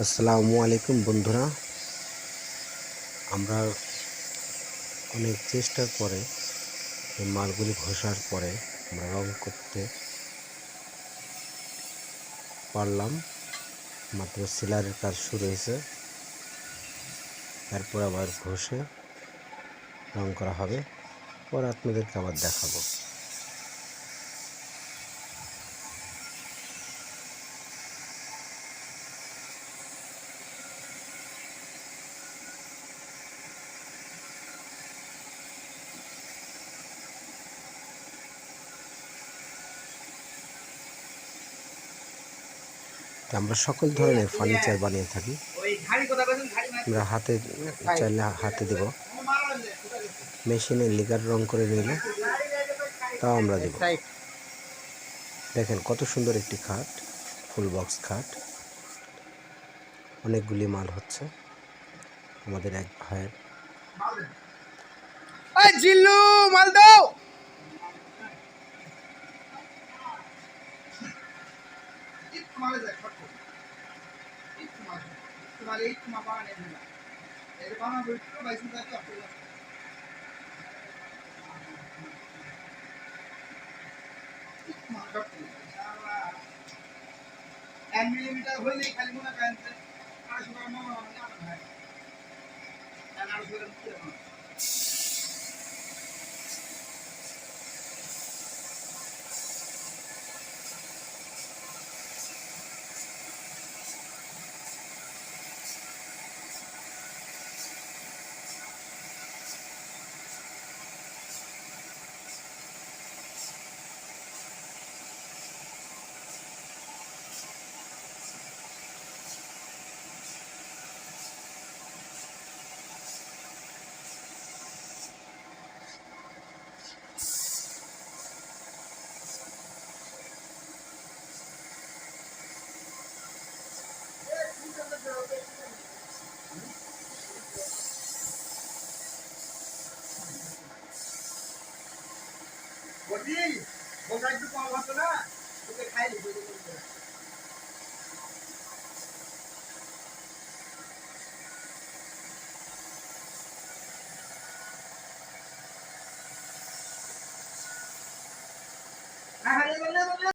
আসসালামু আলাইকুম বন্ধুরা, আমরা অনেক চেষ্টার পরে এই মালগুলি ঘষার পরে আমরা রং করতে পারলাম। মাত্র সিলারের কাজ শুরু হয়েছে, এরপর আবার ঘষে রং করা হবে। পরে আপনাদেরকে আবার দেখাবো। আমরা সকল ধরনের ফার্নিচার বানিয়ে থাকি। আমরা হাতে চাইলে হাতে দেব, মেশিনে লিগার রং করে নিলে তাও আমরা দেব। দেখেন কত সুন্দর একটি খাট, ফুল বক্স খাট। অনেকগুলি মাল হচ্ছে আমাদের এক ভাইয়ের। জিল্লু মাল দাও। এক মিলিমিটার হইলেই খালি মনে করেন 800 টাকা মামা মানে আমার ভাই 800 টাকা বলি ওটা একটু কম হতো না তোকে খাইলি